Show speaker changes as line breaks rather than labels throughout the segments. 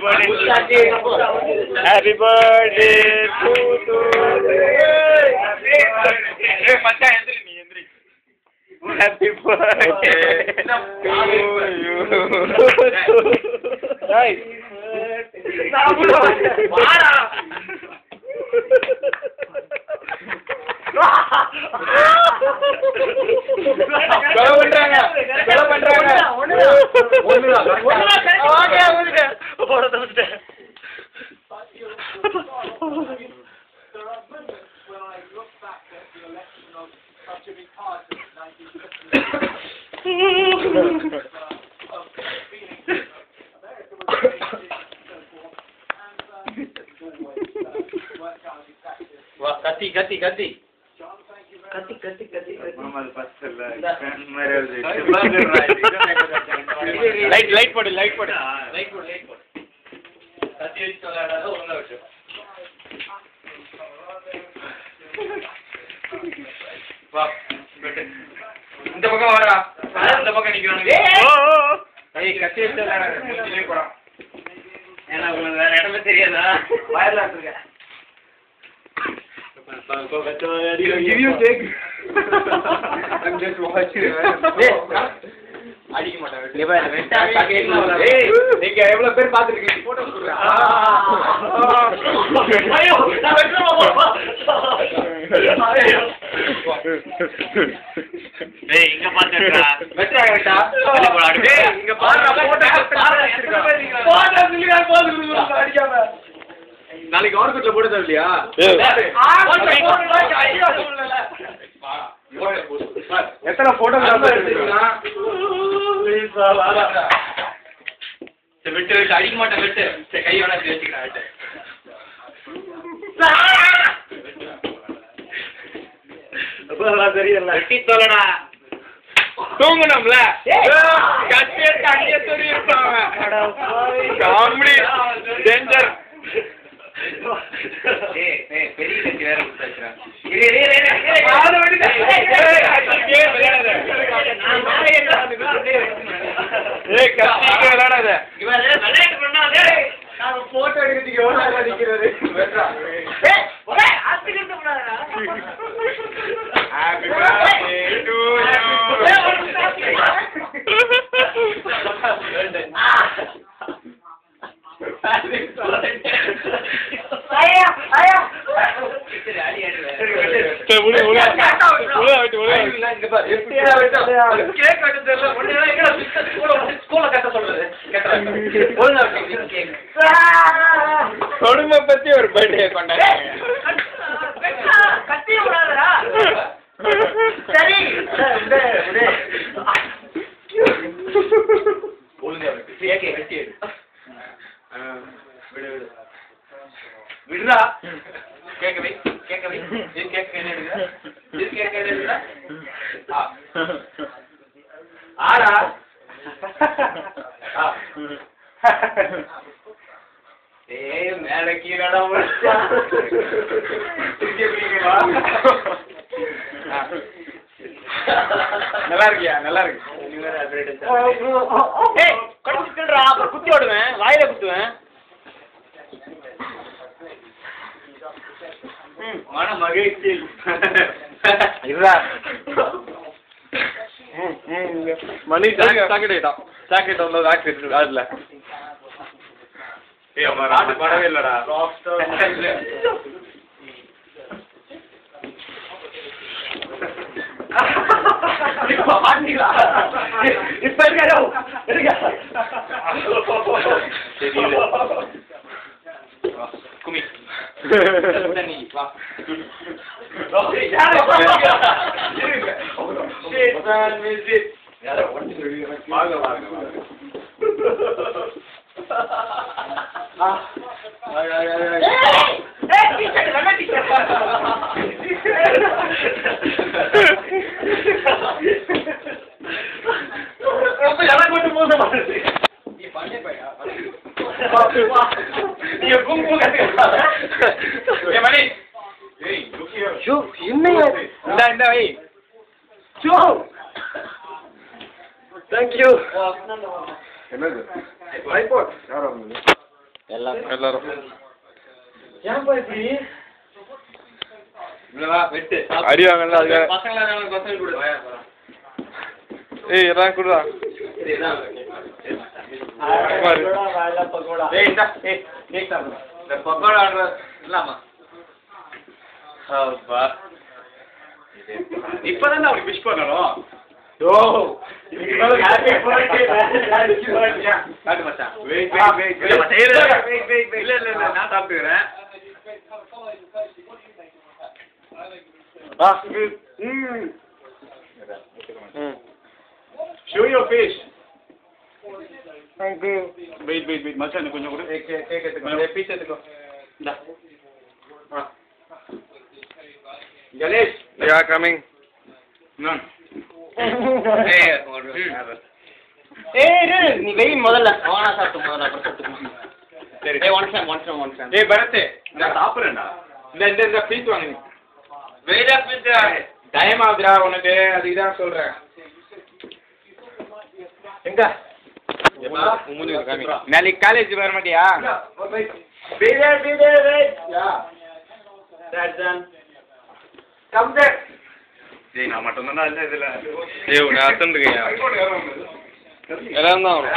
Happy birthday to Happy birthday to you. Nice. Gati. Light put.
இந்த பக்கம் வாடா. இந்த பக்கம் நிக்கறானுங்க. ஏய் கத்தி எடுத்துடா. மூஞ்சிலே போடா. ஏன்னா உங்களுக்கு வேற இடமே தெரியாதா? வயர்ல இருக்க. Give you take. I'm just watching. அடிக்க மாட்டேன். ஏய் நீங்க எவ்வளவு பேர் பாத்துட்டீங்க? போட்டோ குடுறா. ஐயோ நான் வெட்டறமா. டேய் இங்க பாத்துடா. வெட்டறா கேட்டா. டேய் இங்க பாருடா போட்டோ வச்சிருக்கா. போட்டோ சொல்லியா போடு அடிக்காம. நாளைக்கு ஆர்பிட்ல போட தேவையில்லையா? எத்தனை போட்டோகிராஃபர் எடுத்துக்கலாம்? விட்டு அடிக்க மாட்டேன் விட்டு கை வேணா வச்சுக்கிறேன் விட்டு தெரியல வெட்டி சொல்லடா தூங்கணும்ல கட்டி எடுத்து அடிய சொல்லி இருப்பாங்க காமெடி டேஞ்சர் பெரிய கட்சி வேற கொடுத்தாச்சுரா போட்டோ எடுக்கிறதுக்கு எவ்வளவு நேரம் நிக்கிறது கொடுமை பத்தி ஒரு பர்த்டே கொண்டாடுறாங்க விடுறா கேட்கவே இது கேட்க ஆடா ஏய் மேல கீழடா நல்லா இருக்கியா நல்லா இருக்கு ஏய் கடிச்சிட்டுடா அப்புறம் குத்தி ஓடுவேன் வாயில குத்துவேன் மன மகிழ்ச்சி இதுடா மணி சாக்கெட் வந்து ஆக்சிடென்ட் அதுல ஏய் அவன் ராட் படவே இல்லடா இப்ப இருக்க குமி நீ வா Thank you.
எல்லாரும்
ஏன்பா இப்படி வெட்டு
அடி வாங்கல அதுக்கு
பசங்க கூட
ஏய் எல்லாம் குடுடா
இந்த பக்கோடா ஆர்டர் இல்லாமா இப்பதான் அவனுக்கு விஷ் பண்ணணும் ஓ ஹாப்பி பர்த்டே காட்டு மச்சான் வெயிட் இல்ல நான் சாப்பிட்டுக்கிறேன் show your face
thank you
wait மச்சான் கொஞ்சம் கூட கேக் எடுத்துக்கோ பீஸ் எடுத்துக்கோ இந்தா கணேஷ்
yeah coming
நான்
ஏய் நீ வெய் முதல்ல வானா சாப்பிட்டு முதல்ல அப்புறம் சாப்பிட்டு
சரி
ஏய் ஒன் டைம்
ஏய் பரத் நான் சாப்பிடுறேன்டா இந்த பீஸ் வாங்குங்க வெயிடா பீஸ் டைம் ஆகுதுடா உனக்கு அதுதான் சொல்றேன் எங்க
நாளைக்கு காலேஜ் வர மாட்டியா
கம் பேக் டேய் நான் மட்டும் தான் இல்ல இதுல
ஏய் உன அத்தந்துக்கயா எல்லாம் தான் வரும்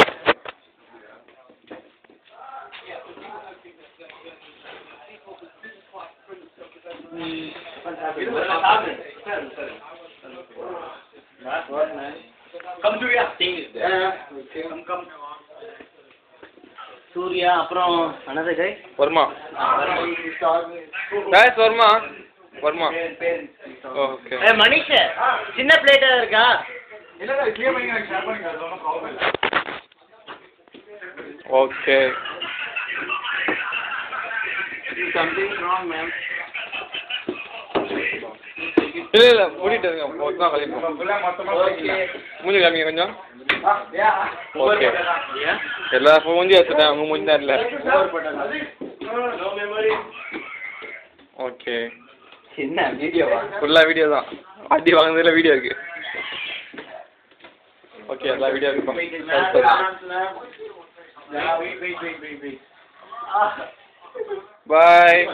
கம் சூர்யா கம்
சூர்யா அப்புறம் another guy
Varma guys Varma okay
ஏய் மனிஷ் சின்ன பிளேட்டா இருக்கா
இல்ல கிளியர் பண்ணி நான் ஷேர் பண்ணிக்கிறேன் no problem
okay
something wrong ma'am
இல்ல மூடிட்டு இருங்க போனா கழிப்போம்
ஃபுல்லா மொத்தமா
மூஞ்சி காமிங்க கொஞ்சம்
ஓகே
எல்லா மூஞ்சி வச்சுட்டேன் உங்க மூஞ்சி தான் இல்ல
நோ மெமரி
ஓகே
என்ன வீடியோவா
ஃபுல்லா வீடியோ தான் அடி வாங்குனதுல வீடியோ இருக்கு ஓகே எல்லா வீடியோ இருக்கு
wait
பாய்